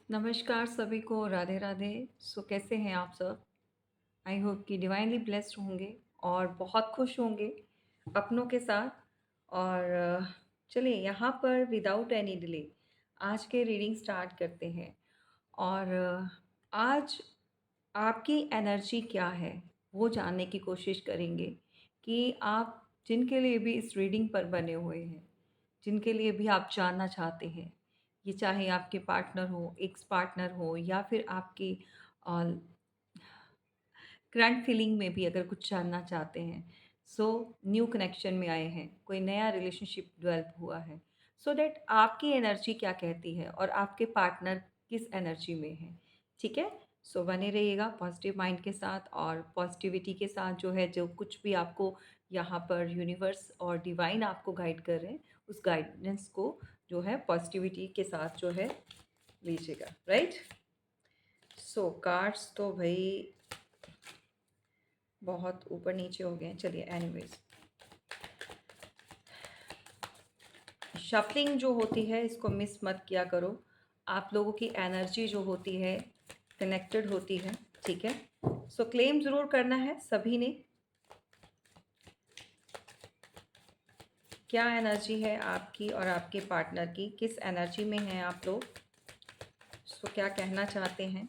नमस्कार सभी को, राधे राधे। कैसे हैं आप सब? आई होप कि डिवाइनली ब्लेस्ड होंगे और बहुत खुश होंगे अपनों के साथ। और चलिए यहाँ पर विदाउट एनी डिले आज के रीडिंग स्टार्ट करते हैं। और आज आपकी एनर्जी क्या है वो जानने की कोशिश करेंगे कि आप जिनके लिए भी इस रीडिंग पर बने हुए हैं, जिनके लिए भी आप जानना चाहते हैं, ये चाहे आपके पार्टनर हो, एक्स पार्टनर हो, या फिर आपकी करंट फीलिंग में भी अगर कुछ जानना चाहते हैं, सो न्यू कनेक्शन में आए हैं, कोई नया रिलेशनशिप डेवलप हुआ है, सो दैट आपकी एनर्जी क्या कहती है और आपके पार्टनर किस एनर्जी में है। ठीक है। सो बने रहिएगा पॉजिटिव माइंड के साथ और पॉजिटिविटी के साथ। जो है, जो कुछ भी आपको यहाँ पर यूनिवर्स और डिवाइन आपको गाइड कर रहे हैं, उस गाइडेंस को जो है पॉजिटिविटी के साथ जो है लीजिएगा। राइट। सो कार्ड्स तो भाई बहुत ऊपर नीचे हो गए हैं। चलिए, एनीवेज, शफलिंग जो होती है इसको मिस मत किया करो। आप लोगों की एनर्जी जो होती है कनेक्टेड होती है। ठीक है। सो क्लेम ज़रूर करना है सभी ने। क्या एनर्जी है आपकी और आपके पार्टनर की, किस एनर्जी में हैं आप लोग? सो क्या कहना चाहते हैं,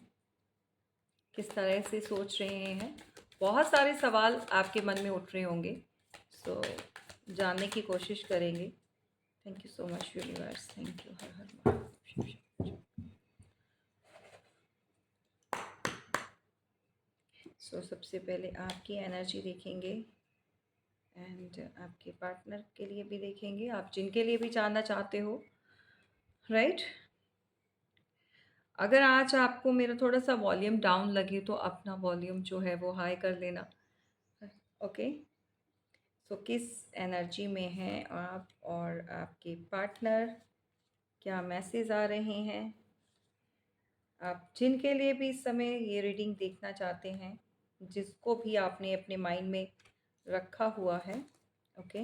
किस तरह से सोच रहे हैं? बहुत सारे सवाल आपके मन में उठ रहे होंगे। सो जानने की कोशिश करेंगे। Thank you so much universe. Thank you. Har Har Mahadev. सबसे पहले आपकी एनर्जी देखेंगे एंड आपके पार्टनर के लिए भी देखेंगे, आप जिनके लिए भी जानना चाहते हो। राइट। अगर आज आपको मेरा थोड़ा सा वॉल्यूम डाउन लगे तो अपना वॉल्यूम जो है वो हाई कर लेना। ओके। किस एनर्जी में हैं आप और आपके पार्टनर? क्या मैसेज आ रहे हैं आप जिनके लिए भी इस समय ये रीडिंग देखना चाहते हैं, जिसको भी आपने अपने माइंड में रखा हुआ है? ओके।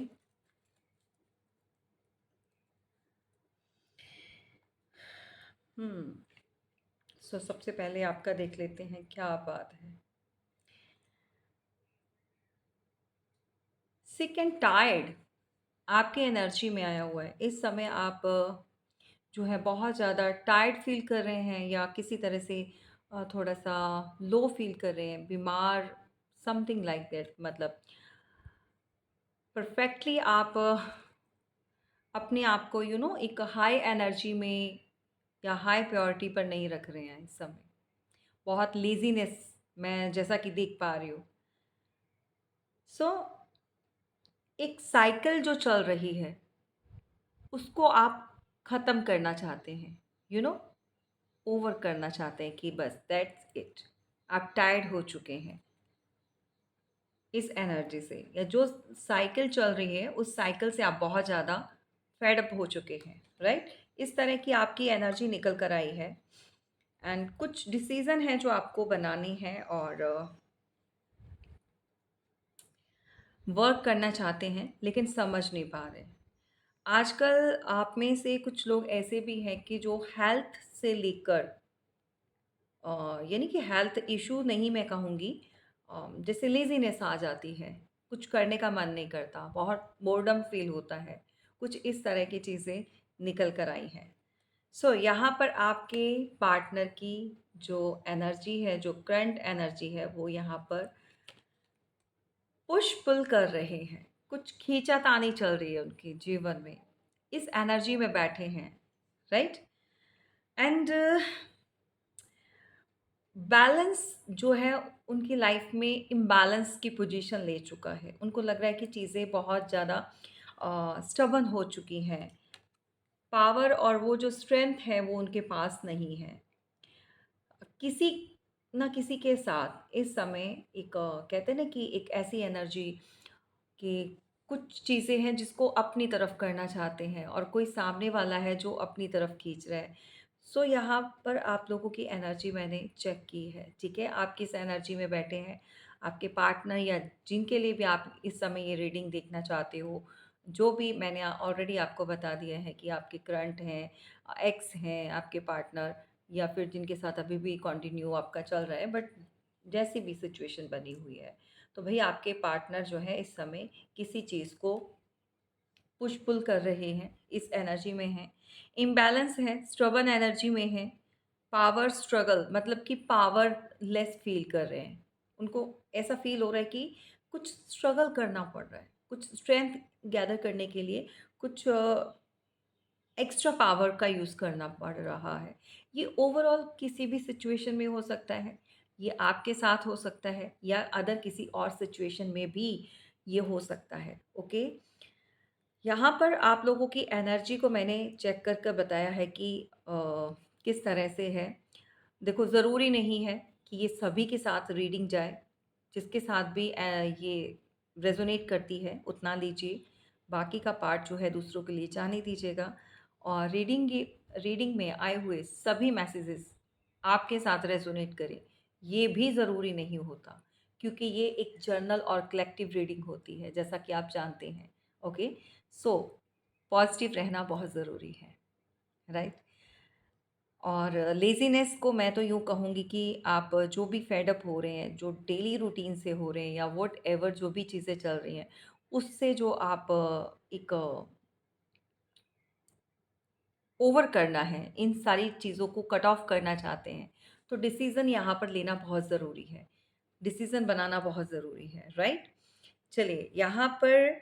सबसे पहले आपका देख लेते हैं क्या बात है। सिक एंड टायर्ड आपके एनर्जी में आया हुआ है। इस समय आप जो है बहुत ज़्यादा टायर्ड फील कर रहे हैं, या किसी तरह से थोड़ा सा लो फील कर रहे हैं, बीमार, समथिंग लाइक दैट। मतलब परफेक्टली आप अपने आप को एक हाई एनर्जी में या हाई प्रायोरिटी पर नहीं रख रहे हैं इस समय। बहुत लेजीनेस मैं जैसा कि देख पा रही हूँ। सो एक साइकिल जो चल रही है उसको आप ख़त्म करना चाहते हैं, यू नो ओवर करना चाहते हैं कि बस दैट्स इट। आप टायर्ड हो चुके हैं इस एनर्जी से, या जो साइकिल चल रही है उस साइकिल से आप बहुत ज़्यादा फेड अप हो चुके हैं। राइट। इस तरह की आपकी एनर्जी निकल कर आई है एंड कुछ डिसीज़न है जो आपको बनानी है और वर्क करना चाहते हैं, लेकिन समझ नहीं पा रहे। आजकल आप में से कुछ लोग ऐसे भी हैं कि जो हेल्थ से लेकर यानी कि हेल्थ इशू नहीं मैं कहूँगी, जैसे लेज़ीनेस आ जाती है, कुछ करने का मन नहीं करता, बहुत बोर्डम फ़ील होता है, कुछ इस तरह की चीज़ें निकल कर आई हैं। यहाँ पर आपके पार्टनर की जो एनर्जी है, जो करंट एनर्जी है, वो यहाँ पर पुश पुल कर रहे हैं। कुछ खींचातानी चल रही है उनके जीवन में, इस एनर्जी में बैठे हैं। राइट। एंड बैलेंस जो है उनकी लाइफ में इम्बैलेंस की पोजीशन ले चुका है। उनको लग रहा है कि चीज़ें बहुत ज़्यादा स्टबर्न हो चुकी हैं। पावर और वो जो स्ट्रेंथ है वो उनके पास नहीं है। किसी ना किसी के साथ इस समय एक कहते हैं ना कि एक ऐसी एनर्जी कि कुछ चीज़ें हैं जिसको अपनी तरफ करना चाहते हैं और कोई सामने वाला है जो अपनी तरफ खींच रहा है। यहाँ पर आप लोगों की एनर्जी मैंने चेक की है। ठीक है। आप किस एनर्जी में बैठे हैं, आपके पार्टनर या जिनके लिए भी आप इस समय ये रीडिंग देखना चाहते हो, जो भी मैंने ऑलरेडी आपको बता दिया है कि आपके करंट हैं, एक्स हैं आपके पार्टनर, या फिर जिनके साथ अभी भी कंटिन्यू आपका चल रहा है, बट जैसी भी सिचुएशन बनी हुई है, तो भई आपके पार्टनर जो है इस समय किसी चीज़ को पुश पुल कर रहे हैं, इस एनर्जी में हैं। इम्बैलेंस है, स्टबर्न एनर्जी में है। पावर स्ट्रगल मतलब कि पावरलेस फ़ील कर रहे हैं। उनको ऐसा फ़ील हो रहा है कि कुछ स्ट्रगल करना पड़ रहा है, कुछ स्ट्रेंथ गैदर करने के लिए कुछ एक्स्ट्रा पावर का यूज़ करना पड़ रहा है। ये ओवरऑल किसी भी सिचुएशन में हो सकता है। ये आपके साथ हो सकता है या अदर किसी और सिचुएशन में भी ये हो सकता है, ओके? यहाँ पर आप लोगों की एनर्जी को मैंने चेक कर कर बताया है कि किस तरह से है। देखो, ज़रूरी नहीं है कि ये सभी के साथ रीडिंग जाए। जिसके साथ भी ये रेज़ोनेट करती है उतना लीजिए। बाकी का पार्ट जो है दूसरों के लिए जाने दीजिएगा। और रीडिंग में आए हुए सभी मैसेजेस आपके साथ रेज़ोनेट करें, ये भी ज़रूरी नहीं होता, क्योंकि ये एक जर्नल और कलेक्टिव रीडिंग होती है, जैसा कि आप जानते हैं। ओके? सो पॉजिटिव रहना बहुत ज़रूरी है, राइट? और लेज़ीनेस को मैं तो यूँ कहूँगी कि आप जो भी फेड अप हो रहे हैं, जो डेली रूटीन से हो रहे हैं या व्हाटएवर जो भी चीज़ें चल रही हैं, उससे जो आप एक ओवर करना है, इन सारी चीज़ों को कट ऑफ करना चाहते हैं, तो डिसीज़न यहाँ पर लेना बहुत ज़रूरी है। डिसीज़न बनाना बहुत ज़रूरी है, राइट? चलिए, यहाँ पर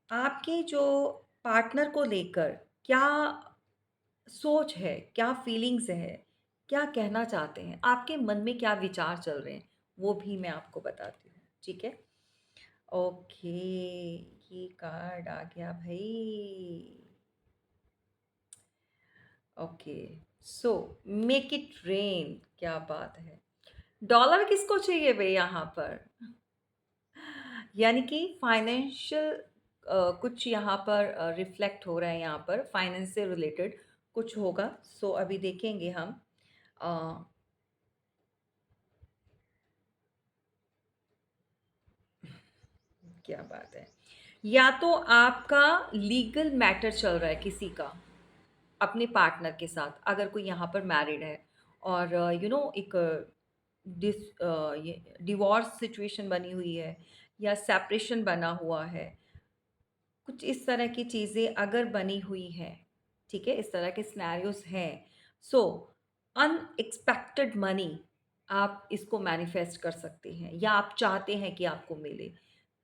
आपके जो पार्टनर को लेकर क्या सोच है, क्या फीलिंग्स है, क्या कहना चाहते हैं, आपके मन में क्या विचार चल रहे हैं, वो भी मैं आपको बताती हूँ, ठीक है? ओके, ये कार्ड आ गया भई। Okay, so make it rain, क्या बात है। डॉलर किसको चाहिए भई यहाँ पर? यानी कि फाइनेंशियल कुछ यहाँ पर रिफ्लेक्ट हो रहा है, यहाँ पर फाइनेंस से रिलेटेड कुछ होगा। सो अभी देखेंगे हम। अ, क्या बात है। या तो आपका लीगल मैटर चल रहा है किसी का अपने पार्टनर के साथ, अगर कोई यहाँ पर मैरिड है और एक ये डिवोर्स सिचुएशन बनी हुई है या सेपरेशन बना हुआ है, कुछ इस तरह की चीज़ें अगर बनी हुई हैं, ठीक है? इस तरह के सिनेरियोज़ हैं, सो अनएक्सपेक्टेड मनी आप इसको मैनिफेस्ट कर सकते हैं या आप चाहते हैं कि आपको मिले,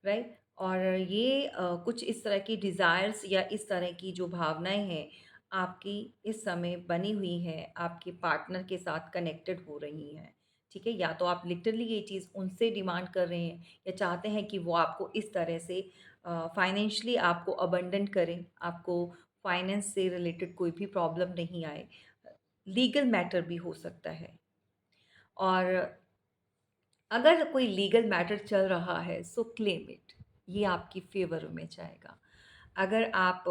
राइट? और ये कुछ इस तरह की डिज़ायर्स या इस तरह की जो भावनाएँ हैं, आपकी इस समय बनी हुई हैं, आपके पार्टनर के साथ कनेक्टेड हो रही हैं, ठीक है? या तो आप लिटरली ये चीज़ उनसे डिमांड कर रहे हैं या चाहते हैं कि वो आपको इस तरह से फाइनेंशियली आपको अबंडेंट करें, आपको फाइनेंस से रिलेटेड कोई भी प्रॉब्लम नहीं आए। लीगल मैटर भी हो सकता है। और अगर कोई लीगल मैटर चल रहा है सो क्लेम इट, ये आपकी फ़ेवर में जाएगा। अगर आप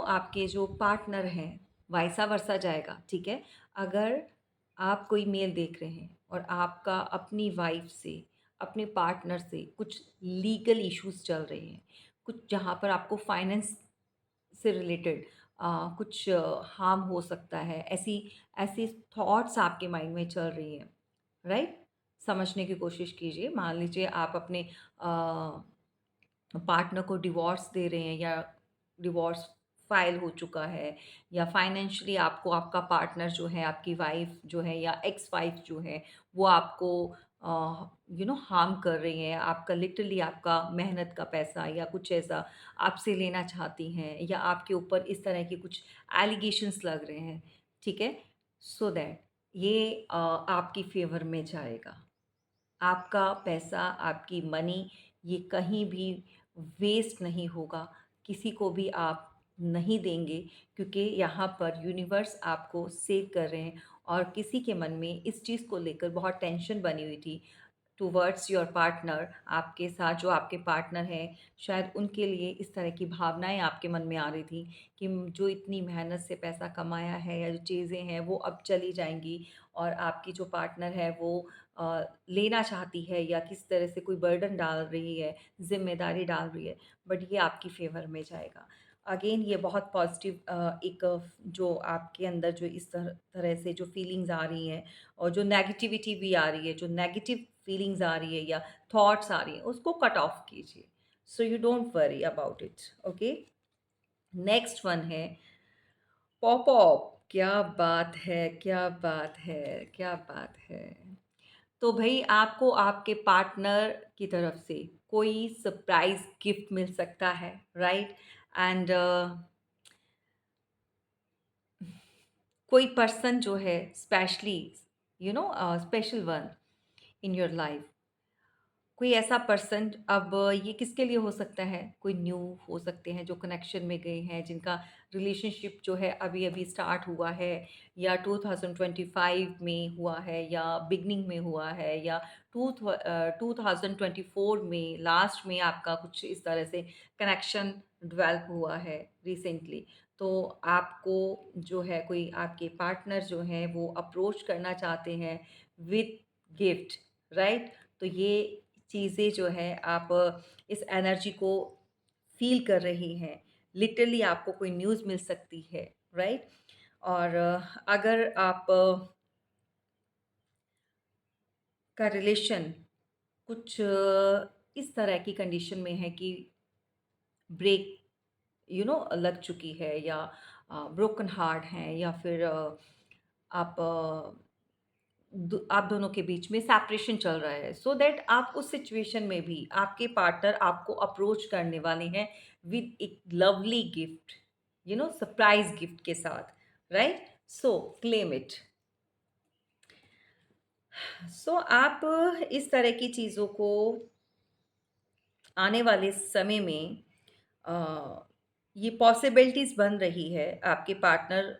आपके जो पार्टनर हैं, वाइसा वर्सा जाएगा, ठीक है? अगर आप कोई मेल देख रहे हैं और आपका अपनी वाइफ़ से, अपने पार्टनर से कुछ लीगल इश्यूज़ चल रहे हैं, कुछ जहाँ पर आपको फाइनेंस से रिलेटेड कुछ हार्म हो सकता है, ऐसी ऐसी थॉट्स आपके माइंड में चल रही हैं, राइट? समझने की कोशिश कीजिए। मान लीजिए आप अपने पार्टनर को डिवोर्स दे रहे हैं या डिवोर्स फाइल हो चुका है या फाइनेंशियली आपको आपका पार्टनर जो है, आपकी वाइफ जो है या एक्स वाइफ जो है, वो आपको हार्म कर रही हैं, आपका लिटरली आपका मेहनत का पैसा या कुछ ऐसा आपसे लेना चाहती हैं या आपके ऊपर इस तरह के कुछ एलिगेशंस लग रहे हैं, ठीक है? सो दैट ये आपकी फ़ेवर में जाएगा। आपका पैसा, आपकी मनी, ये कहीं भी वेस्ट नहीं होगा, किसी को भी आप नहीं देंगे, क्योंकि यहाँ पर यूनिवर्स आपको सेव कर रहे हैं और किसी के मन में इस चीज़ को लेकर बहुत टेंशन बनी हुई थी टुवर्ड्स योर पार्टनर, आपके साथ जो आपके पार्टनर हैं, शायद उनके लिए इस तरह की भावनाएँ आपके मन में आ रही थी कि जो इतनी मेहनत से पैसा कमाया है या जो चीज़ें हैं वो अब चली जाएँगी और आपकी जो पार्टनर है वो लेना चाहती है या किस तरह से कोई बर्डन डाल रही है, ज़िम्मेदारी डाल रही है, बट ये आपकी फ़ेवर में जाएगा। अगेन ये बहुत पॉजिटिव एक जो आपके अंदर जो इस तरह से जो फीलिंग्स आ रही हैं और जो नेगेटिविटी भी आ रही है, जो नेगेटिव फीलिंग्स आ रही है या थॉट्स आ रही हैं, उसको कट ऑफ कीजिए। So you don't worry about it. Okay, next one है पॉप अप। क्या बात है, क्या बात है, क्या बात है। तो भई आपको आपके पार्टनर की तरफ से कोई सरप्राइज़ गिफ्ट मिल सकता है, राइट? एंड कोई पर्सन जो है specially special one in your life, कोई ऐसा पर्सन, अब ये किसके लिए हो सकता है, कोई न्यू हो सकते हैं जो कनेक्शन में गए हैं, जिनका रिलेशनशिप जो है अभी अभी स्टार्ट हुआ है या 2025 में हुआ है या बिगनिंग में हुआ है या 2024 में लास्ट में आपका कुछ इस तरह से कनेक्शन डेवलप हुआ है रिसेंटली। तो आपको जो है कोई आपके पार्टनर जो हैं वो अप्रोच करना चाहते हैं विथ गिफ्ट, राइट? तो ये चीज़ें जो है आप इस एनर्जी को फ़ील कर रही हैं। लिटरली आपको कोई न्यूज़ मिल सकती है, राइट? और अगर आप का रिलेशन कुछ इस तरह की कंडीशन में है कि ब्रेक लग चुकी है या ब्रोकन हार्ट हैं या फिर आप आप दोनों के बीच में सेपरेशन चल रहा है, सो दैट आप उस सिचुएशन में भी आपके पार्टनर आपको अप्रोच करने वाले हैं विद एक लवली गिफ्ट, सरप्राइज गिफ्ट के साथ, right? So claim it. So आप इस तरह की चीज़ों को आने वाले समय में ये पॉसिबिलिटीज़ बन रही है आपके पार्टनर,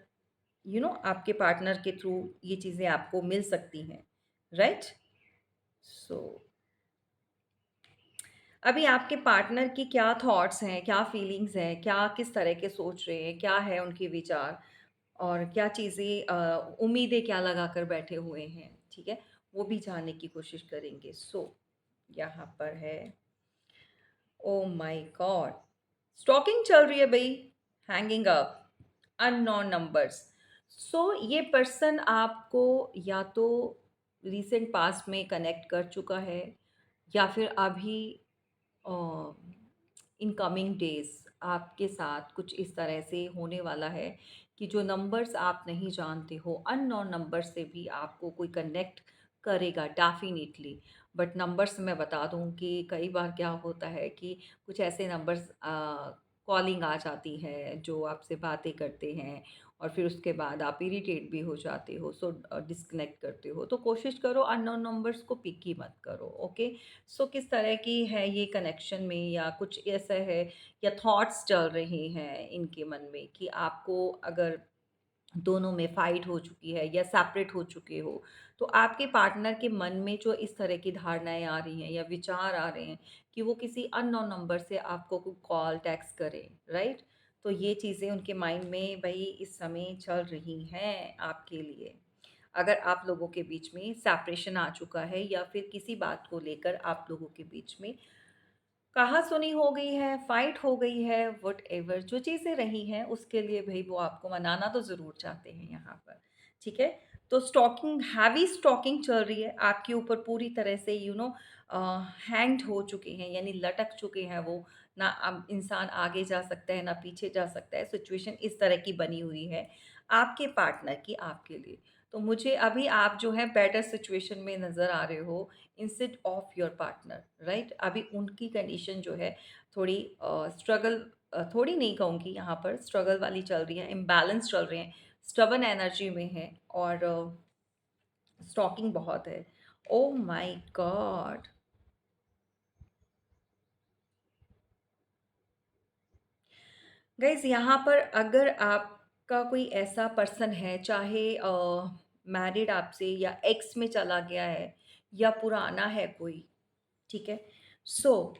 आपके पार्टनर के थ्रू ये चीज़ें आपको मिल सकती हैं, राइट? सो अभी आपके पार्टनर की क्या थॉट्स हैं, क्या फीलिंग्स हैं, क्या किस तरह के सोच रहे हैं, क्या है उनके विचार और क्या चीज़ें उम्मीदें क्या लगा कर बैठे हुए हैं, ठीक है? वो भी जानने की कोशिश करेंगे। सो यहाँ पर है, ओह माय गॉड! स्टॉकिंग चल रही है भई, हैंगिंग अप, अननोन नंबर्स। सो ये पर्सन आपको या तो रीसेंट पास्ट में कनेक्ट कर चुका है या फिर अभी इन कमिंग डेज़ आपके साथ कुछ इस तरह से होने वाला है कि जो नंबर्स आप नहीं जानते हो, अननोन नंबर से भी आपको कोई कनेक्ट करेगा डेफ़िनिटली। बट नंबर्स मैं बता दूँ कि कई बार क्या होता है कि कुछ ऐसे नंबर्स कॉलिंग आ जाती है जो आपसे बातें करते हैं और फिर उसके बाद आप इरिटेट भी हो जाते हो, सो डिस्कनेक्ट करते हो। तो कोशिश करो अननोन नंबर्स को पिक ही मत करो, ओके? सो किस तरह की है ये कनेक्शन में या कुछ ऐसा है या थॉट्स चल रहे हैं इनके मन में कि आपको अगर दोनों में फाइट हो चुकी है या सेपरेट हो चुके हो, तो आपके पार्टनर के मन में जो इस तरह की धारणाएँ आ रही हैं या विचार आ रहे हैं कि वो किसी अननोन नंबर से आपको कॉल, टेक्स्ट करें, राइट? तो ये चीज़ें उनके माइंड में भई इस समय चल रही हैं आपके लिए। अगर आप लोगों के बीच में सेपरेशन आ चुका है या फिर किसी बात को लेकर आप लोगों के बीच में कहा-सुनी हो गई है, फाइट हो गई है, व्हाटएवर जो चीज़ें रही हैं, उसके लिए भई वो आपको मनाना तो ज़रूर चाहते हैं यहाँ पर, ठीक है? तो स्टॉकिंग हैवी स्टॉकिंग चल रही है, आपके ऊपर पूरी तरह से अ, हैंग्ड हो चुके हैं, यानी लटक चुके हैं वो, ना अब इंसान आगे जा सकता है, ना पीछे जा सकता है, सिचुएशन इस तरह की बनी हुई है, आपके पार्टनर की आपके लिए। तो मुझे अभी आप जो है बेटर सिचुएशन में नज़र आ रहे हो instead of your partner, right? अभी उनकी कंडीशन जो है थोड़ी स्ट्रगल, थोड़ी नहीं कहूँगी, यहाँ पर स्ट्रगल वाली चल रही है, इम्बैलेंस चल रहे हैं, स्टबर्न एनर्जी में है और स्टॉकिंग बहुत है। Oh my God! गाइज़ यहाँ पर अगर आपका कोई ऐसा पर्सन है, चाहे मैरिड आपसे या एक्स में चला गया है या पुराना है कोई, ठीक है? सो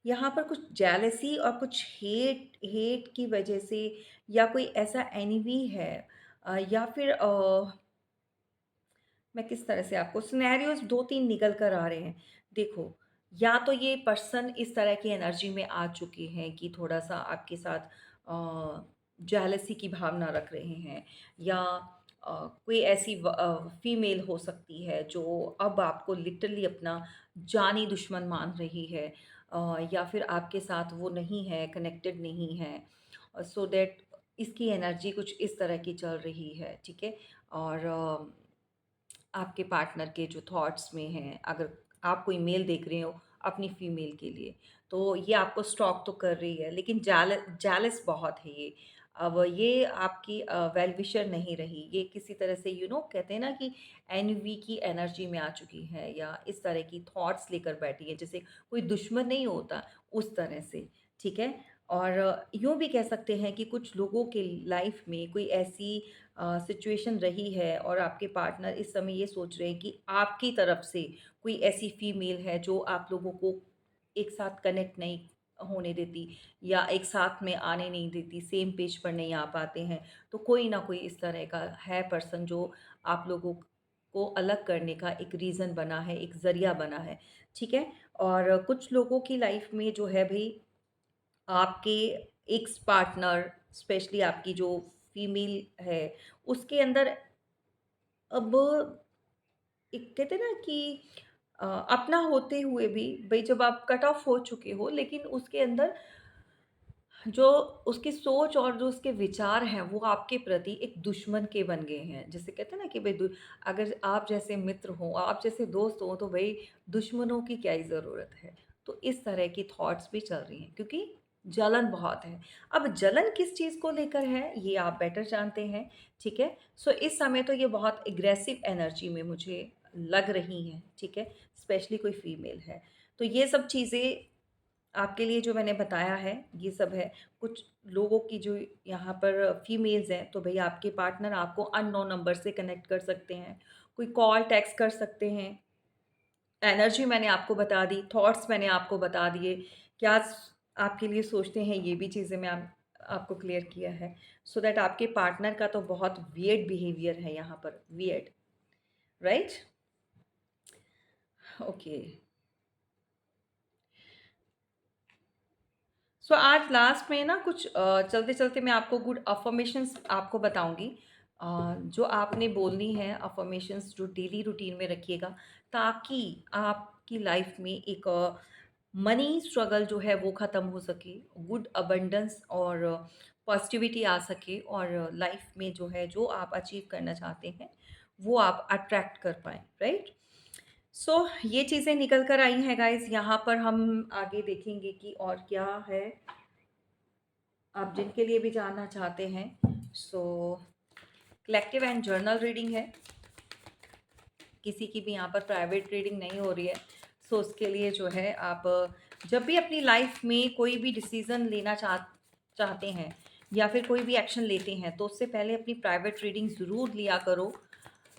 यहाँ पर कुछ जेलसी और कुछ हेट हेट की वजह से या कोई ऐसा एनिमी है या फिर मैं किस तरह से आपको सिनेरियोज़ 2-3 निकल कर आ रहे हैं। देखो, या तो ये पर्सन इस तरह की एनर्जी में आ चुके हैं कि थोड़ा-सा आपके साथ जेलसी की भावना रख रहे हैं, या कोई ऐसी फीमेल हो सकती है जो अब आपको लिटरली अपना जानी दुश्मन मान रही है, या फिर आपके साथ वो नहीं है, कनेक्टेड नहीं है, सो दैट इसकी एनर्जी कुछ इस तरह की चल रही है, ठीक है? और आपके पार्टनर के जो थॉट्स में हैं, अगर आप कोई मेल देख रहे हो अपनी फीमेल के लिए, तो ये आपको स्टॉक तो कर रही है, लेकिन जेलस बहुत है ये। अब ये आपकी वेल विशर नहीं रही, ये किसी तरह से कहते हैं ना कि एनवी की एनर्जी में आ चुकी है, या इस तरह की थॉट्स लेकर बैठी है, जैसे कोई दुश्मन नहीं होता, उस तरह से, ठीक है? और यूँ भी कह सकते हैं कि कुछ लोगों के लाइफ में कोई ऐसी सिचुएशन रही है और आपके पार्टनर इस समय ये सोच रहे हैं कि आपकी तरफ से कोई ऐसी फीमेल है जो आप लोगों को एक साथ कनेक्ट नहीं होने देती, या एक साथ में आने नहीं देती, सेम पेज पर नहीं आ पाते हैं। तो कोई ना कोई इस तरह का है पर्सन जो आप लोगों को अलग करने का एक रीज़न बना है, एक ज़रिया बना है, ठीक है? और कुछ लोगों की लाइफ में जो है भई, आपके एक्स पार्टनर, स्पेशली आपकी जो फीमेल है, उसके अंदर अब एक कहते हैं ना कि अपना होते हुए भी भई जब आप कट ऑफ हो चुके हो, लेकिन उसके अंदर जो उसकी सोच और जो उसके विचार हैं, वो आपके प्रति एक दुश्मन के बन गए हैं। जिसे कहते हैं ना कि भई अगर आप जैसे मित्र हों, आप जैसे दोस्त हों, तो भई दुश्मनों की क्या ही ज़रूरत है। तो इस तरह की थॉट्स भी चल रही हैं, क्योंकि जलन बहुत है। अब जलन किस चीज़ को लेकर है, ये आप बेटर जानते हैं, ठीक है? सो इस समय तो ये बहुत एग्रेसिव एनर्जी में मुझे लग रही हैं, ठीक है? स्पेशली कोई फीमेल है। तो ये सब चीज़ें आपके लिए जो मैंने बताया है, ये सब है। कुछ लोगों की जो यहाँ पर फीमेल्स हैं, तो भई आपके पार्टनर आपको अननोन नंबर से कनेक्ट कर सकते हैं। कोई कॉल, टेक्स्ट कर सकते हैं। एनर्जी मैंने आपको बता दी, थॉट्स मैंने आपको बता दिए। क्या स आपके लिए सोचते हैं, ये भी चीज़ें मैं आपको क्लियर किया है। सो दैट आपके पार्टनर का तो बहुत वियर्ड बिहेवियर है यहाँ पर, वियर्ड, राइट? ओके। सो आज लास्ट में ना कुछ चलते-चलते मैं आपको गुड अफ़र्मेशंस आपको बताऊँगी, जो आपने बोलनी है, अफ़र्मेशंस जो डेली रूटीन में रखिएगा, ताकि आपकी लाइफ में एक मनी स्ट्रगल जो है वो ख़त्म हो सके, गुड अबंडेंस और पॉज़िटिविटी आ सके, और लाइफ में जो है, जो आप अचीव करना चाहते हैं, वो आप अट्रैक्ट कर पाएँ, राइट? सो ये चीज़ें निकल कर आई हैं गाइज़, यहाँ पर हम आगे देखेंगे कि और क्या है, आप जिनके लिए भी जानना चाहते हैं। सो कलेक्टिव एंड जर्नल रीडिंग है, किसी की भी यहाँ पर प्राइवेट रीडिंग नहीं हो रही है। सो उसके लिए जो है, आप जब भी अपनी लाइफ में कोई भी डिसीज़न लेना चाहते हैं, या फिर कोई भी एक्शन लेते हैं, तो उससे पहले अपनी प्राइवेट रीडिंग ज़रूर लिया करो,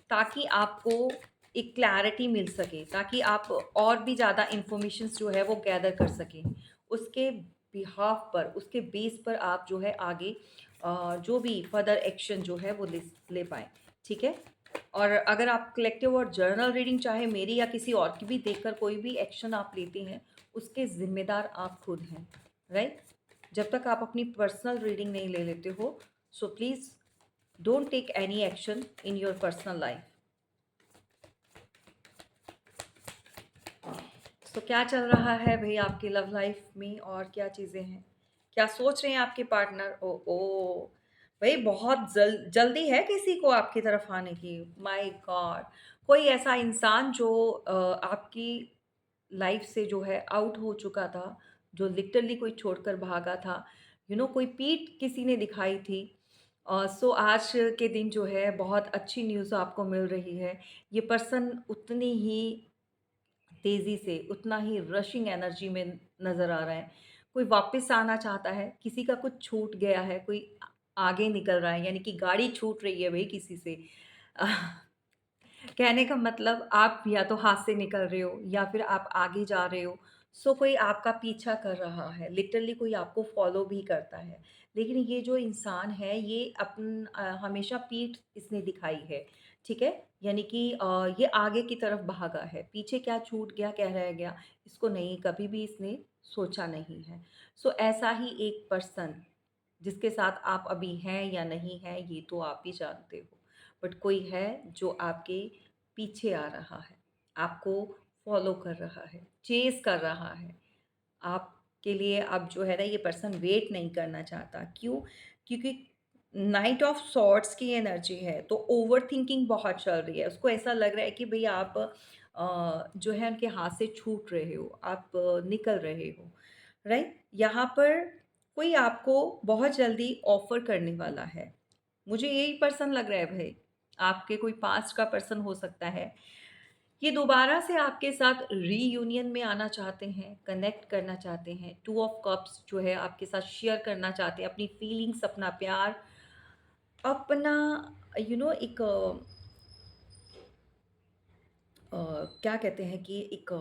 ताकि आपको एक क्लैरिटी मिल सके, ताकि आप और भी ज़्यादा इन्फॉर्मेशंस जो है वो गैदर कर सकें। उसके बिहाफ़ पर, उसके बेस पर आप जो है आगे जो भी फर्दर एक्शन जो है वो ले पाएँ, ठीक है? और अगर आप कलेक्टिव और जर्नल रीडिंग चाहे मेरी या किसी और की भी देखकर कोई भी एक्शन आप लेते हैं, उसके ज़िम्मेदार आप खुद हैं, राइट? जब तक आप अपनी पर्सनल रीडिंग नहीं ले लेते हो, so please don't take any action in your personal life. तो क्या चल रहा है भई आपकी लव लाइफ में, और क्या चीज़ें हैं? क्या सोच रहे हैं आपके पार्टनर? ओह! भई बहुत जल्दी है किसी को आपकी तरफ आने की। My God! कोई ऐसा इंसान जो आपकी लाइफ से जो है आउट हो चुका था, जो लिटरली कोई छोड़कर भागा था। कोई पीठ किसी ने दिखाई थी। सो आज के दिन जो है बहुत अच्छी न्यूज़ आपको मिल रही है। ये पर्सन उतनी ही तेज़ी से, उतना ही रशिंग एनर्जी में नज़र आ रहा है। कोई वापस आना चाहता है, किसी का कुछ छूट गया है, कोई आगे निकल रहा है, यानी कि गाड़ी छूट रही है भई किसी से। कहने का मतलब, आप या तो हाथ से निकल रहे हो, या फिर आप आगे जा रहे हो। सो कोई आपका पीछा कर रहा है, लिटरली कोई आपको फ़ॉलो भी करता है। लेकिन ये जो इंसान है, ये हमेशा पीठ इसने दिखाई है। ठीक है? यानी कि ये आगे की तरफ भागा है, पीछे क्या छूट गया, क्या रह गया, इसको नहीं कभी भी इसने सोचा नहीं है। सो ऐसा ही एक पर्सन जिसके साथ आप अभी हैं या नहीं हैं, ये तो आप ही जानते हो। बट कोई है जो आपके पीछे आ रहा है, आपको फ़ॉलो कर रहा है, चेज़ कर रहा है। आपके लिए अब जो है ना ये पर्सन वेट नहीं करना चाहता। क्यों? क्योंकि नाइट ऑफ सॉर्ड्स की एनर्जी है, तो ओवरथिंकिंग बहुत चल रही है। उसको ऐसा लग रहा है कि भई आप जो है उनके हाथ से छूट रहे हो, आप निकल रहे हो, राइट? यहाँ पर कोई आपको बहुत जल्दी ऑफ़र करने वाला है। मुझे यही पर्सन लग रहा है भई, आपके कोई पास्ट का पर्सन हो सकता है। ये दोबारा से आपके साथ रीयूनियन में आना चाहते हैं, कनेक्ट करना चाहते हैं। टू ऑफ कप्स जो है आपके साथ शेयर करना चाहते हैं, अपनी फीलिंग्स, अपना प्यार, अपना एक क्या कहते हैं कि एक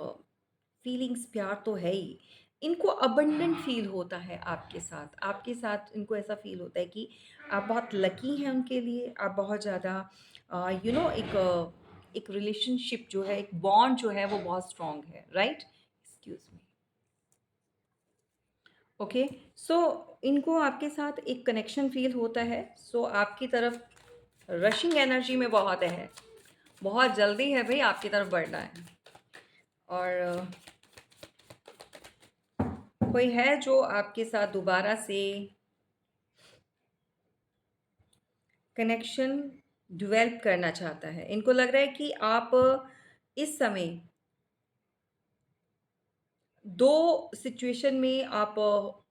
फीलिंग्स प्यार तो है ही। इनको अबंडेंट फ़ील होता है आपके साथ। आपके साथ इनको ऐसा फ़ील होता है कि आप बहुत लकी हैं उनके लिए, आप बहुत ज़्यादा एक रिलेशनशिप जो है, एक बॉन्ड जो है वो बहुत स्ट्रॉन्ग है, राइट? Excuse me. ओके, सो इनको आपके साथ एक कनेक्शन फ़ील होता है, सो आपकी तरफ रशिंग एनर्जी में बहुत है। बहुत जल्दी है भई आपकी तरफ बढ़ना है। और कोई है जो आपके साथ दोबारा से कनेक्शन डेवलप करना चाहता है। इनको लग रहा है कि आप इस समय 2 सिचुएशन में आप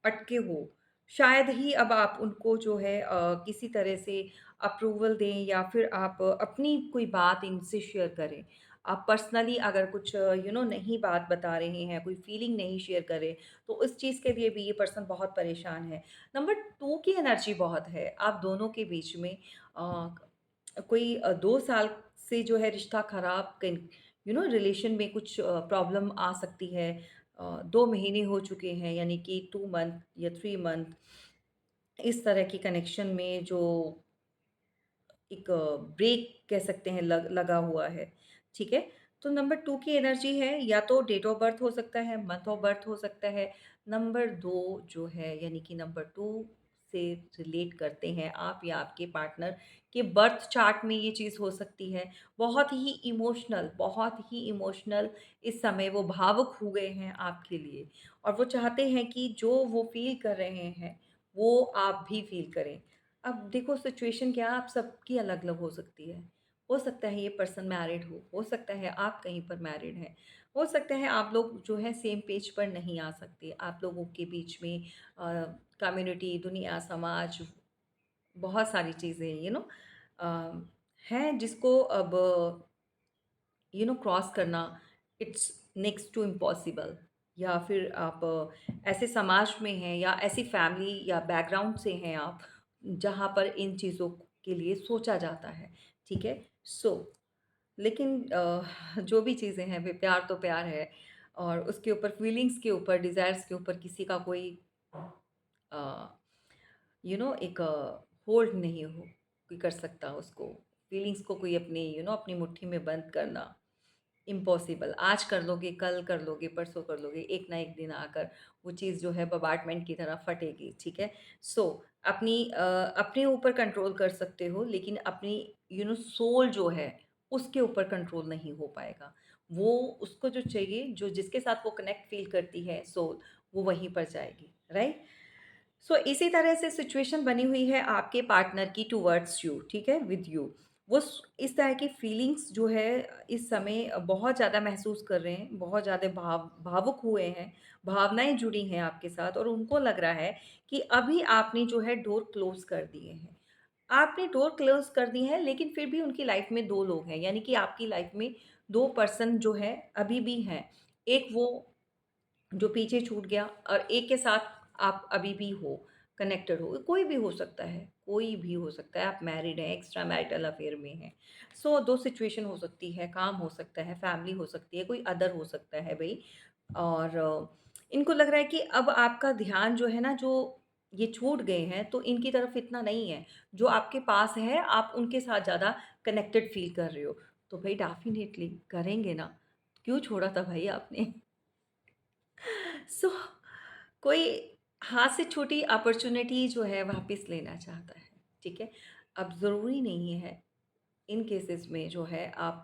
अटके हो। शायद ही अब आप उनको जो है किसी तरह से अप्रूवल दें या फिर आप अपनी कोई बात इनसे शेयर करें। आप पर्सनली अगर कुछ नहीं बात बता रहे हैं, कोई फीलिंग नहीं शेयर कर रहे, तो उस चीज़ के लिए भी ये पर्सन बहुत परेशान है। नंबर 2 की एनर्जी बहुत है, आप दोनों के बीच में कोई 2 साल से जो है रिश्ता खराब रिलेशन में कुछ प्रॉब्लम आ सकती है। 2 महीने हो चुके हैं यानी कि 2 मंथ या 3 मंथ, इस तरह की कनेक्शन में जो एक ब्रेक कह सकते हैं लगा हुआ है, ठीक है? तो नंबर 2 की एनर्जी है, या तो डेट ऑफ बर्थ हो सकता है, मंथ ऑफ बर्थ हो सकता है। नंबर 2 जो है यानी कि नंबर 2 से रिलेट करते हैं आप या आपके पार्टनर के बर्थ चार्ट में ये चीज़ हो सकती है। बहुत ही इमोशनल इस समय वो भावुक हो गए हैं आपके लिए, और वो चाहते हैं कि जो वो फ़ील कर रहे हैं, वो आप भी फ़ील करें। अब देखो सिचुएशन क्या है, आप सबकी अलग-अलग हो सकती है। हो सकता है ये पर्सन मैरिड हो सकता है आप कहीं पर मैरिड हैं, हो सकता है आप लोग जो है सेम पेज पर नहीं आ सकते। आप लोगों के बीच में कम्युनिटी, दुनिया, समाज, बहुत सारी चीज़ें अ, हैं जिसको अब क्रॉस करना इट्स नेक्स्ट टू इम्पॉसिबल। या फिर आप ऐसे समाज में हैं या ऐसी फैमिली या बैकग्राउंड से हैं आप जहाँ पर इन चीज़ों के लिए सोचा जाता है, ठीक है? सो लेकिन जो भी चीज़ें हैं वे प्यार तो प्यार है, और उसके ऊपर फीलिंग्स के ऊपर, डिज़ायर्स के ऊपर किसी का कोई अ, एक होल्ड नहीं हो कोई कर सकता उसको। फीलिंग्स को कोई अपनी अपनी मुट्ठी में बंद करना इम्पॉसिबल। आज कर लोगे, कल कर लोगे, परसों कर लोगे, एक ना एक दिन आकर वो चीज़ जो है बॉmbardment की तरह फटेगी, ठीक है? सो अपने ऊपर कंट्रोल कर सकते हो, लेकिन अपनी सोल जो है उसके ऊपर कंट्रोल नहीं हो पाएगा। वो उसको जो चाहिए, जो जिसके साथ वो कनेक्ट फ़ील करती है सोल, वो वहीं पर जाएगी, राइट? इसी तरह से सिचुएशन बनी हुई है आपके पार्टनर की टुवर्ड्स यू, ठीक है, विद यू। इस तरह की फीलिंग्स जो है इस समय बहुत ज़्यादा महसूस कर रहे हैं, बहुत ज़्यादा भावुक हुए हैं, भावनाएं जुड़ी हैं आपके साथ, और उनको लग रहा है कि अभी आपने जो है डोर क्लोज कर दिए हैं। आपने डोर क्लोज कर दी है, लेकिन फिर भी उनकी लाइफ में दो लोग हैं, यानी कि आपकी लाइफ में दो पर्सन जो है अभी भी हैं। एक वो जो पीछे छूट गया, और एक के साथ आप अभी भी हो, कनेक्टेड हो। कोई भी हो सकता है, कोई भी हो सकता है, आप मैरिड हैं, एक्स्ट्रा मैरिटल अफेयर में हैं। 2 सिचुएशन हो सकती है, काम हो सकता है, फैमिली हो सकती है, कोई अदर हो सकता है भई। और इनको लग रहा है कि अब आपका ध्यान जो है ना, जो ये छूट गए हैं, तो इनकी तरफ इतना नहीं है। जो आपके पास है, आप उनके साथ ज़्यादा कनेक्टेड फ़ील कर रहे हो, तो भई डेफ़िनेटली करेंगे ना, क्यों छोड़ा था भाई आपने? सो कोई हाथ से छोटी अपॉर्च्युनिटी जो है वापस लेना चाहता है, ठीक है? अब ज़रूरी नहीं है इन केसेस में जो है आप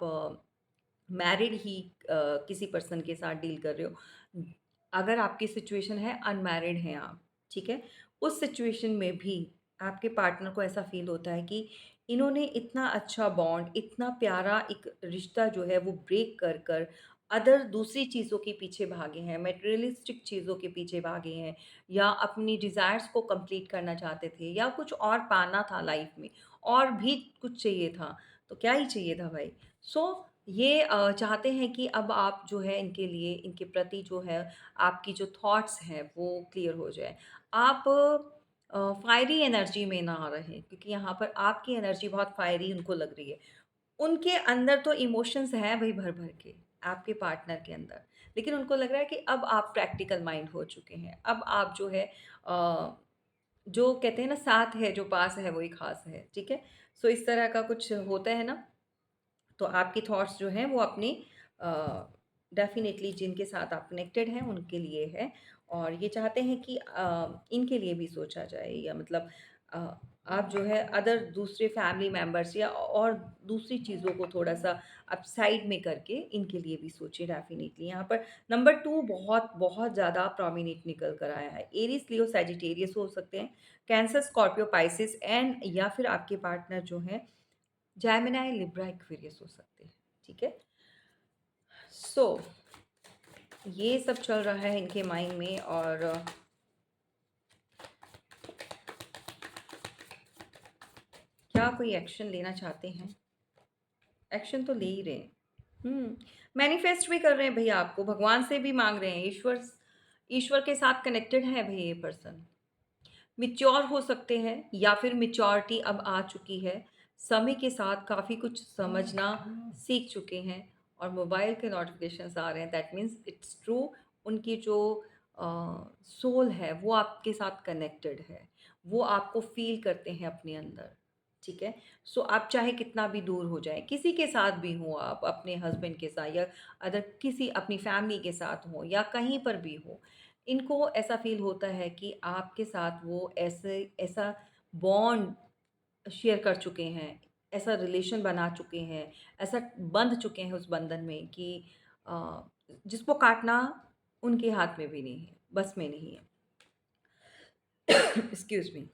मैरिड ही किसी पर्सन के साथ डील कर रहे हो। अगर आपकी सिचुएशन है अनमैरिड हैं आप, ठीक है? उस सिचुएशन में भी आपके पार्टनर को ऐसा फ़ील होता है कि इन्होंने इतना अच्छा बॉन्ड, इतना प्यारा एक रिश्ता जो है वो ब्रेक कर कर अदर दूसरी चीज़ों के पीछे भागे हैं, मटेरियलिस्टिक चीज़ों के पीछे भागे हैं या अपनी डिज़ायर्स को कंप्लीट करना चाहते थे या कुछ और पाना था लाइफ़ में और भी कुछ चाहिए था, तो क्या ही चाहिए था भाई? सो ये चाहते हैं कि अब आप जो है इनके लिए इनके प्रति जो है आपकी जो थॉट्स हैं वो क्लियर हो जाए। आप फायरी एनर्जी में ना रहें क्योंकि यहाँ पर आपकी एनर्जी बहुत फायरी उनको लग रही है। उनके अंदर तो इमोशंस हैं भई भर-भर के, आपके पार्टनर के अंदर। लेकिन उनको लग रहा है कि अब आप प्रैक्टिकल माइंड हो चुके हैं। अब आप जो है जो कहते हैं ना साथ है जो पास है वही ख़ास है, ठीक है? सो इस तरह का कुछ होता है ना तो आपकी थॉट्स जो हैं वो अपने डेफ़िनेटली जिनके साथ आप कनेक्टेड हैं उनके लिए है और ये चाहते हैं कि इनके लिए भी सोचा जाए या मतलब अ, आप जो है अदर दूसरे फैमिली मेंबर्स या और दूसरी चीज़ों को थोड़ा-सा आप साइड में करके इनके लिए भी सोचिए डेफ़िनेटली। यहाँ पर नंबर 2 बहुत ज़्यादा प्रोमिनेंट निकल कर आया है। एरीज़, लियो, सैजिटेरियस हो सकते हैं, कैंसर, स्कॉर्पियो, पाइसेस एंड या फिर आपके पार्टनर जो हैं जेमिनी, लिब्रा, एक्वेरियस हो सकते हैं, ठीक है? सो ये सब चल रहा है इनके माइंड में और क्या कोई एक्शन लेना चाहते हैं? एक्शन तो ले ही रहे हैं। मैनिफेस्ट भी कर रहे हैं भैया आपको, भगवान से भी माँग रहे हैं, ईश्वर के साथ कनेक्टेड है भई ये पर्सन। मैच्योर हो सकते हैं या फिर मैच्योरिटी अब आ चुकी है। समय के साथ काफ़ी कुछ समझना सीख चुके हैं और मोबाइल के नोटिफ़िकेशंस आ रहे हैं दैट मीन्स इट्स ट्रू उनकी जो अ, सोल है वो आपके साथ कनेक्टेड है। वो आपको फ़ील करते हैं अपने अंदर, ठीक है? सो आप चाहे कितना भी दूर हो जाएँ, किसी के साथ भी हों आप, अपने हस्बैंड के साथ या अदर किसी अपनी फैमिली के साथ हों या कहीं पर भी हो, इनको ऐसा फ़ील होता है कि आपके साथ वो ऐसा बॉन्ड शेयर कर चुके हैं, ऐसा रिलेशन बना चुके हैं, ऐसा बंध चुके हैं उस बंधन में कि जिसको काटना उनके हाथ में भी नहीं है, बस में नहीं है। Excuse me.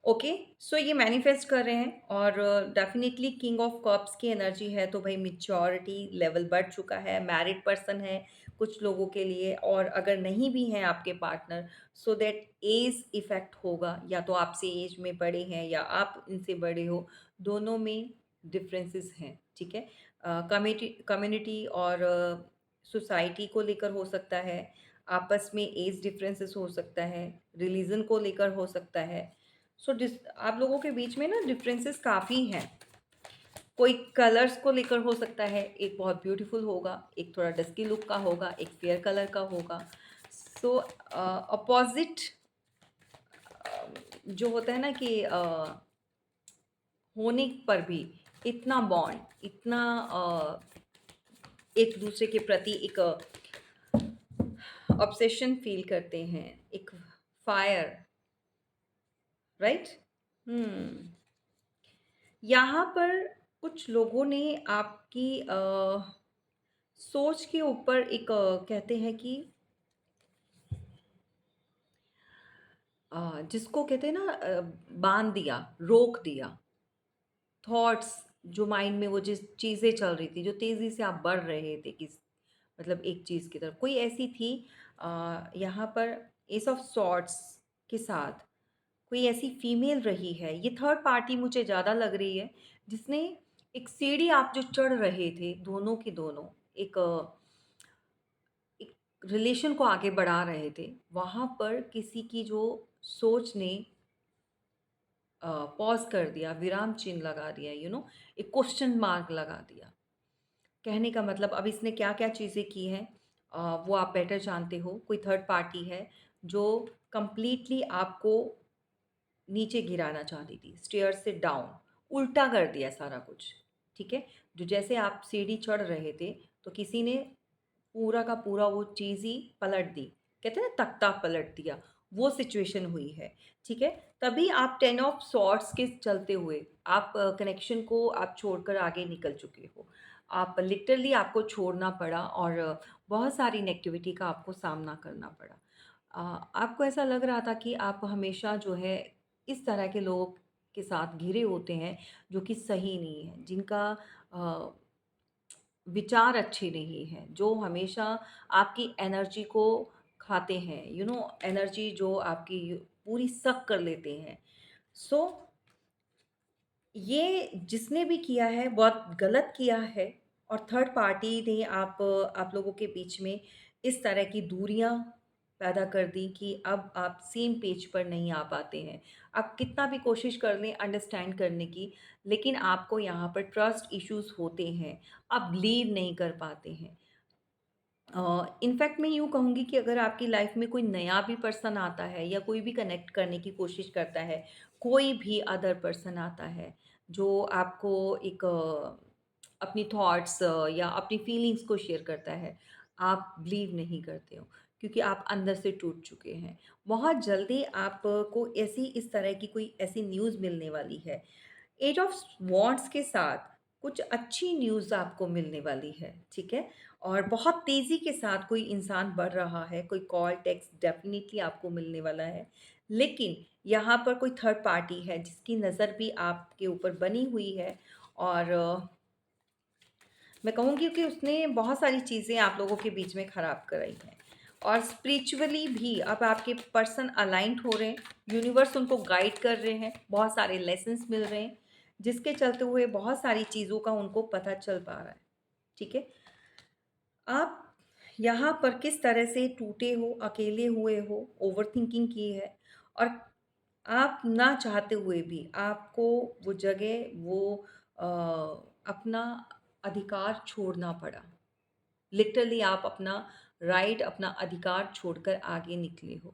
ओके, सो ये मैनिफेस्ट कर रहे हैं और डेफिनेटली किंग ऑफ कप्स की एनर्जी है तो भाई मैच्योरिटी लेवल बढ़ चुका है, मैरिड पर्सन है कुछ लोगों के लिए और अगर नहीं भी हैं आपके partner so that as effect होगा या तो आपसे एज में बड़े हैं या आप इनसे बड़े हो, दोनों में डिफरेंसेस हैं, ठीक है? कम्युनिटी और सोसाइटी को लेकर हो सकता है, आपस में एज डिफरेंसेस हो सकता है, रिलीजन को लेकर हो सकता है। सो डिस आप लोगों के बीच में ना डिफरेंसेस काफ़ी हैं। कोई कलर्स को लेकर हो सकता है, एक बहुत ब्यूटीफुल होगा, एक थोड़ा डस्की लुक का होगा, एक फेयर कलर का होगा। सो अपोज़िट जो होता है ना कि होने पर भी इतना बॉन्ड, इतना एक दूसरे के प्रति एक ऑब्सेशन फ़ील करते हैं, एक फायर, राइट? हुँ। यहाँ पर कुछ लोगों ने आपकी सोच के ऊपर एक कहते हैं कि जिसको कहते हैं ना बाँध दिया, रोक दिया। थॉट्स जो माइंड में वो जिस चीज़ें चल रही थी, जो तेज़ी से आप बढ़ रहे थे किस मतलब एक चीज़ की तरफ। कोई ऐसी थी यहाँ पर एस ऑफ सॉर्ड्स के साथ कोई ऐसी फीमेल रही है, ये थर्ड पार्टी मुझे ज़्यादा लग रही है, जिसने एक सीढ़ी आप जो चढ़ रहे थे दोनों के दोनों, एक एक रिलेशन को आगे बढ़ा रहे थे, वहाँ पर किसी की जो सोच ने पॉज़ कर दिया, विराम चिन्ह लगा दिया, एक क्वेश्चन मार्क लगा दिया। कहने का मतलब अब इसने क्या-क्या चीज़ें की हैं वो आप बेटर जानते हो। कोई थर्ड पार्टी है जो कंप्लीटली आपको नीचे गिराना चाहती थी, स्टेयर्स से डाउन उल्टा कर दिया सारा कुछ, ठीक है? जो जैसे आप सीढ़ी चढ़ रहे थे, तो किसी ने पूरा का पूरा वो चीज़ ही पलट दी। कहते हैं ना तख्ता पलट दिया, वो सिचुएशन हुई है, ठीक है? तभी आप 10 ऑफ सॉर्ड्स के चलते हुए आप कनेक्शन को आप छोड़कर आगे निकल चुके हो। आप लिटरली आपको छोड़ना पड़ा और बहुत सारी नेगेटिविटी का आपको सामना करना पड़ा। आपको ऐसा लग रहा था कि आप हमेशा जो है इस तरह के लोगों के साथ घिरे होते हैं जो कि सही नहीं है, जिनका अ, विचार अच्छे नहीं हैं, जो हमेशा आपकी एनर्जी को खाते हैं, एनर्जी जो आपकी पूरी सक कर लेते हैं। सो ये जिसने भी किया है बहुत गलत किया है और थर्ड पार्टी ने आप लोगों के बीच में इस तरह की दूरियां पैदा कर दी कि अब आप सेम पेज पर नहीं आ पाते हैं। आप कितना भी कोशिश कर लें अंडरस्टैंड करने की, लेकिन आपको यहाँ पर ट्रस्ट इश्यूज होते हैं, आप बिलीव नहीं कर पाते हैं। इनफैक्ट मैं यूँ कहूँगी कि अगर आपकी लाइफ में कोई नया भी पर्सन आता है या कोई भी कनेक्ट करने की कोशिश करता है, कोई भी अदर पर्सन आता है जो आपको एक अपनी थॉट्स या अपनी फीलिंग्स को शेयर करता है, आप बिलीव नहीं करते हो क्योंकि आप अंदर से टूट चुके हैं। बहुत जल्दी आपको ऐसी इस तरह की कोई ऐसी न्यूज़ मिलने वाली है। एट ऑफ वॉन्ड्स के साथ कुछ अच्छी न्यूज़ आपको मिलने वाली है, ठीक है? और बहुत तेज़ी के साथ कोई इंसान बढ़ रहा है, कोई कॉल, टेक्स्ट डेफ़िनिटली आपको मिलने वाला है। लेकिन यहाँ पर कोई थर्ड पार्टी है जिसकी नज़र भी आपके ऊपर बनी हुई है और मैं कहूँगी कि उसने बहुत सारी चीज़ें आप लोगों के बीच में ख़राब कराई हैं। और स्पिरिचुअली भी अब आपके पर्सन अलाइन्ड हो रहे हैं, यूनिवर्स उनको गाइड कर रहे हैं, बहुत सारे लेसन्स मिल रहे हैं, जिसके चलते हुए बहुत सारी चीज़ों का उनको पता चल पा रहा है, ठीक है? आप यहाँ पर किस तरह से टूटे हो, अकेले हुए हो, ओवरथिंकिंग की है और आप ना चाहते हुए भी आपको वो जगह, वो अ, अपना अधिकार छोड़ना पड़ा। लिटरली आप अपना राइट, अपना अधिकार छोड़कर आगे निकले हो,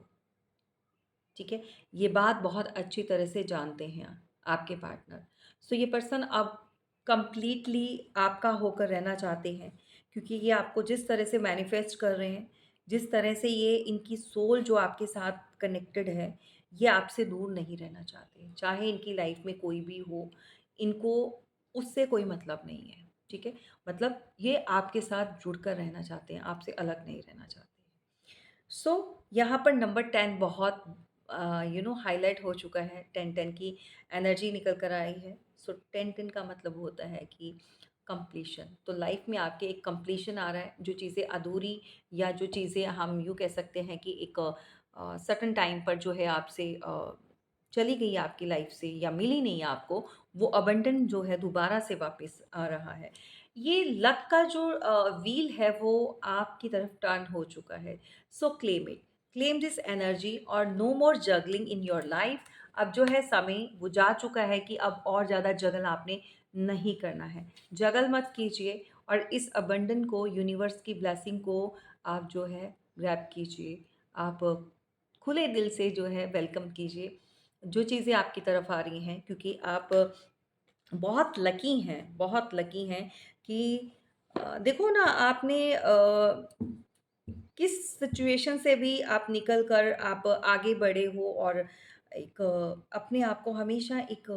ठीक है? ये बात बहुत अच्छी तरह से जानते हैं आपके पार्टनर। सो ये पर्सन अब कंप्लीटली आपका होकर रहना चाहते हैं क्योंकि ये आपको जिस तरह से मैनिफेस्ट कर रहे हैं, जिस तरह से ये इनकी सोल जो आपके साथ कनेक्टेड है, ये आपसे दूर नहीं रहना चाहते। चाहे इनकी लाइफ में कोई भी हो, इनको उससे कोई मतलब नहीं है, ठीक है? मतलब ये आपके साथ जुड़कर रहना चाहते हैं, आपसे अलग नहीं रहना चाहते। सो यहाँ पर नंबर 10 बहुत हाइलाइट हो चुका है। 10-10 की एनर्जी निकल कर आई है। सो 10-10 का मतलब होता है कि कंप्लीशन। तो लाइफ में आपके एक कंप्लीशन आ रहा है, जो चीज़ें अधूरी या जो चीज़ें हम यूँ कह सकते हैं कि एक सर्टेन टाइम पर जो है आपसे चली गई आपकी लाइफ से या मिली नहीं आपको, वो अबंडन जो है दोबारा से वापस आ रहा है। ये लक का जो व्हील है वो आपकी तरफ टर्न हो चुका है। So claim it, claim this energy और no more juggling in your life. अब जो है समय वो जा चुका है कि अब और ज़्यादा जगल आपने नहीं करना है। जगल मत कीजिए और इस अबंडन को, यूनिवर्स की ब्लेसिंग को आप जो है ग्रैब कीजिए। आप खुले दिल से जो है वेलकम कीजिए जो चीज़ें आपकी तरफ आ रही हैं, क्योंकि आप बहुत लकी हैं कि देखो ना आपने किस सिचुएशन से भी आप निकल कर आप आगे बढ़े हो और एक अपने आप को हमेशा एक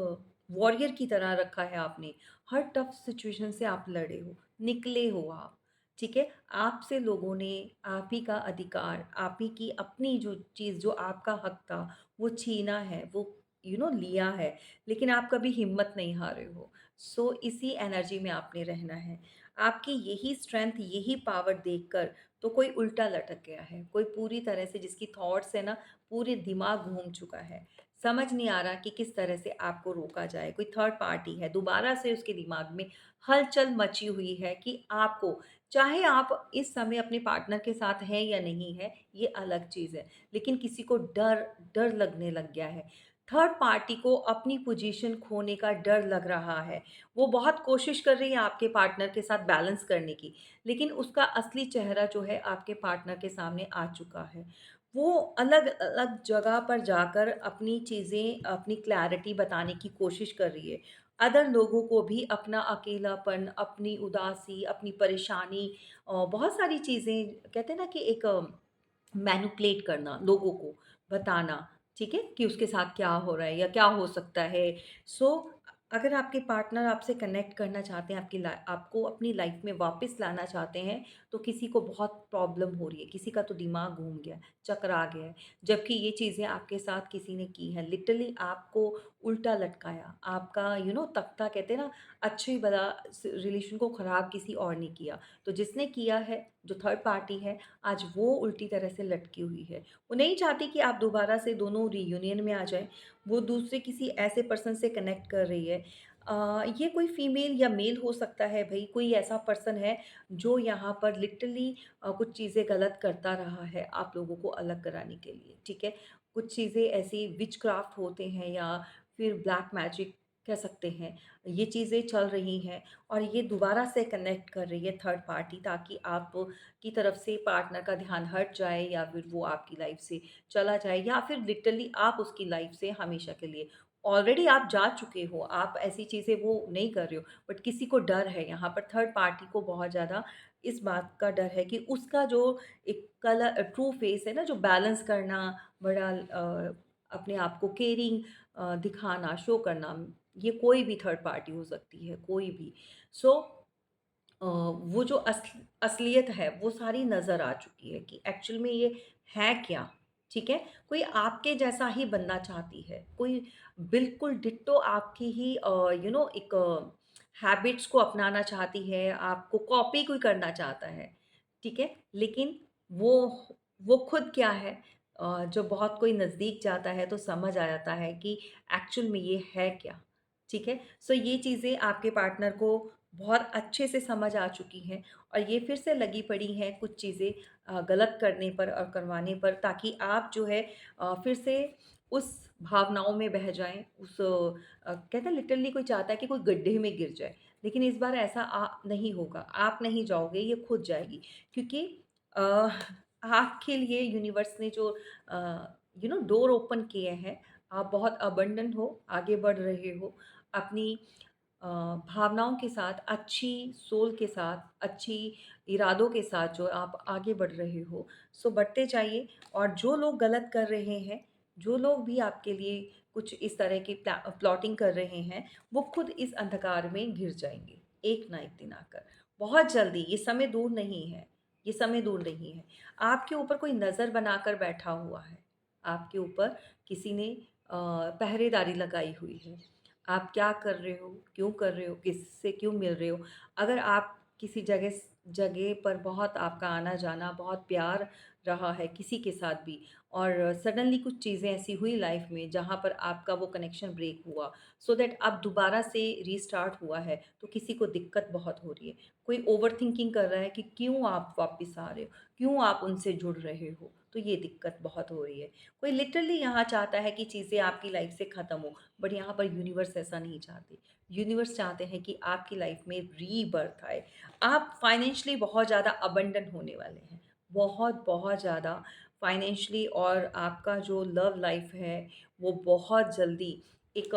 वॉरियर की तरह रखा है आपने। हर टफ सिचुएशन से आप लड़े हो, निकले हो आप, ठीक है? आपसे लोगों ने आप ही का अधिकार, आप ही की अपनी जो चीज़ जो आपका हक था, वो छीना है, वो लिया है, लेकिन आप कभी हिम्मत नहीं हारे हो। सो इसी एनर्जी में आपने रहना है। आपकी यही स्ट्रेंथ, यही पावर देखकर तो कोई उल्टा लटक गया है, कोई पूरी तरह से जिसकी थॉट्स है ना, पूरे दिमाग घूम चुका है। समझ नहीं आ रहा कि किस तरह से आपको रोका जाए। कोई थर्ड पार्टी है, दोबारा से उसके दिमाग में हलचल मची हुई है कि आपको, चाहे आप इस समय अपने पार्टनर के साथ हैं या नहीं है, ये अलग चीज़ है। लेकिन किसी को डर डर लगने लग गया है। थर्ड पार्टी को अपनी पोजीशन खोने का डर लग रहा है। वो बहुत कोशिश कर रही है आपके पार्टनर के साथ बैलेंस करने की, लेकिन उसका असली चेहरा जो है आपके पार्टनर के सामने आ चुका है। वो अलग-अलग जगह पर जाकर अपनी चीज़ें, अपनी क्लैरिटी बताने की कोशिश कर रही है अदर लोगों को भी अपना अकेलापन, अपनी उदासी, अपनी परेशानी, बहुत सारी चीज़ें कहते हैं ना कि एक मैनिपुलेट करना, लोगों को बताना, ठीक है? कि उसके साथ क्या हो रहा है या क्या हो सकता है। सो अगर आपके पार्टनर आपसे कनेक्ट करना चाहते हैं, आपको अपनी लाइफ़ में वापस लाना चाहते हैं, तो किसी को बहुत प्रॉब्लम हो रही है, किसी का तो दिमाग घूम गया, चकरा गया है। जबकि ये चीज़ें आपके साथ किसी ने की हैं, लिटरली आपको उल्टा लटकाया, आपका तख्ता कहते हैं ना, अच्छी-भला रिलेशन को ख़राब किसी और ने किया। तो जिसने किया है, जो थर्ड पार्टी है, आज वो उल्टी तरह से लटकी हुई है। वो नहीं चाहती कि आप दोबारा से दोनों रियूनियन में आ जाएँ, वो दूसरे किसी ऐसे पर्सन से कनेक्ट कर रही है। ये कोई फीमेल या मेल हो सकता है भई, कोई ऐसा पर्सन है जो यहाँ पर लिटरली कुछ चीज़ें गलत करता रहा है आप लोगों को अलग कराने के लिए, ठीक है? कुछ चीज़ें ऐसी विचक्राफ्ट होते हैं या फिर ब्लैक मैजिक कह सकते हैं, ये चीज़ें चल रही हैं और ये दोबारा से कनेक्ट कर रही है थर्ड पार्टी, ताकि आप की तरफ से पार्टनर का ध्यान हट जाए या फिर वो आपकी लाइफ से चला जाए या फिर लिटरली आप उसकी लाइफ से हमेशा के लिए ऑलरेडी आप जा चुके हो, आप ऐसी चीज़ें वो नहीं कर रहे हो, बट किसी को डर है यहाँ पर, थर्ड पार्टी को बहुत ज़्यादा इस बात का डर है कि उसका जो एक कलर ट्रू फेस है ना, जो बैलेंस करना, बड़ा अपने आप को केयरिंग दिखाना, शो करना, ये कोई भी थर्ड पार्टी हो सकती है, कोई भी। सो वो जो असलियत है वो सारी नज़र आ चुकी है कि एक्चुअल में ये है क्या, ठीक है? कोई आपके जैसा ही बनना चाहती है, कोई बिल्कुल डिट्टो आपकी ही एक हैबिट्स को अपनाना चाहती है, आपको कॉपी कोई करना चाहता है, ठीक है? लेकिन वो वो खुद क्या है, जब बहुत कोई नज़दीक जाता है तो समझ आ जाता है कि एक्चुअल में ये है क्या, ठीक है? सो ये चीज़ें आपके पार्टनर को बहुत अच्छे से समझ आ चुकी हैं और ये फिर से लगी पड़ी हैं कुछ चीज़ें गलत करने पर और करवाने पर, ताकि आप जो है फिर से उस भावनाओं में बह जाएँ, कहते हैं लिटरली कोई चाहता है कि कोई गड्ढे में गिर जाए, लेकिन इस बार ऐसा नहीं होगा, आप नहीं जाओगे, ये खुद जाएगी, क्योंकि अ, आपके लिए यूनिवर्स ने जो डोर ओपन किए हैं, आप बहुत अबंडन हो, आगे बढ़ रहे हो, अपनी अ, भावनाओं के साथ, अच्छी सोल के साथ, अच्छी इरादों के साथ जो आप आगे बढ़ रहे हो, सो बढ़ते जाइए। और जो लोग गलत कर रहे हैं, जो लोग भी आपके लिए कुछ इस तरह की प्लॉटिंग कर रहे हैं, वो खुद इस अंधकार में घिर जाएँगे, एक ना एक दिन आकर। बहुत जल्दी, ये समय दूर नहीं है, ये समय दूर नहीं है। आपके ऊपर कोई नज़र बनाकर बैठा हुआ है, आपके ऊपर किसी ने पहरेदारी लगाई हुई है। आप क्या कर रहे हो, क्यों कर रहे हो, किससे क्यों मिल रहे हो। अगर आप किसी जगह पर बहुत आपका आना-जाना, बहुत प्यार रहा है किसी के साथ भी और सडनली कुछ चीज़ें ऐसी हुई लाइफ़ में जहाँ पर आपका वो कनेक्शन ब्रेक हुआ, सो दैट अब दोबारा से रीस्टार्ट हुआ है, तो किसी को दिक्कत बहुत हो रही है। कोई ओवरथिंकिंग कर रहा है कि क्यों आप वापस आ रहे हो, क्यों आप उनसे जुड़ रहे हो, तो ये दिक्कत बहुत हो रही है। कोई लिटरली यहाँ चाहता है कि चीज़ें आपकी लाइफ़ से ख़त्म हो, बट यहाँ पर यूनिवर्स ऐसा नहीं चाहते। यूनिवर्स चाहते हैं कि आपकी लाइफ में रीबर्थ आए। आप फाइनेंशियली बहुत ज़्यादा अबंडन होने वाले हैं। बहुत ज़्यादा फाइनेंशियली, और आपका जो लव लाइफ है वो बहुत जल्दी एक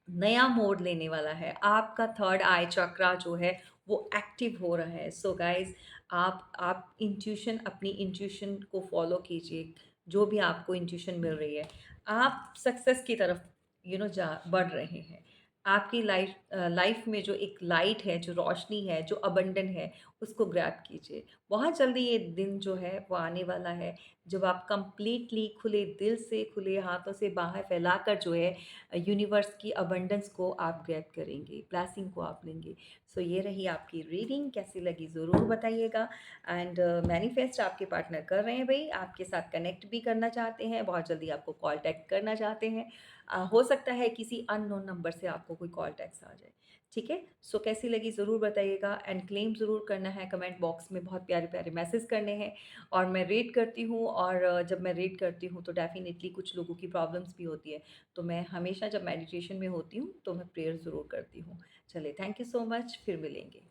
नया मोड़ लेने वाला है। आपका थर्ड आई चक्रा जो है वो एक्टिव हो रहा है। सो गाइज़, आप इंट्यूशन, अपनी इंट्यूशन को फ़ॉलो कीजिए, जो भी आपको इंट्यूशन मिल रही है। आप सक्सेस की तरफ जा बढ़ रहे हैं। आपकी लाइफ में जो एक लाइट है, जो रोशनी है, जो अबंडन है, उसको ग्रैब कीजिए। बहुत जल्दी ये दिन जो है वो आने वाला है, जब आप कंप्लीटली खुले दिल से, खुले हाथों से बाहें फैलाकर जो है यूनिवर्स की अबंडेंस को आप ग्रैब करेंगे, ब्लेसिंग को आप लेंगे। सो ये रही आपकी रीडिंग, कैसी लगी ज़रूर बताइएगा। एंड मैनिफेस्ट आपके पार्टनर कर रहे हैं भई, आपके साथ कनेक्ट भी करना चाहते हैं, बहुत जल्दी आपको कॉल टैग करना चाहते हैं। हो सकता है किसी अननोन नंबर से आपको कोई कॉल टैक्स आ जाए, ठीक है? सो कैसी लगी ज़रूर बताइएगा एंड क्लेम ज़रूर करना है, कमेंट बॉक्स में बहुत प्यारे-प्यारे मैसेज करने हैं और मैं रीड करती हूँ। और जब मैं रीड करती हूँ तो डेफ़िनेटली कुछ लोगों की प्रॉब्लम्स भी होती है, तो मैं हमेशा जब मेडिटेशन में होती हूँ, तो मैं प्रेयर ज़रूर करती हूँ। चलिए, थैंक यू सो मच, फिर मिलेंगे।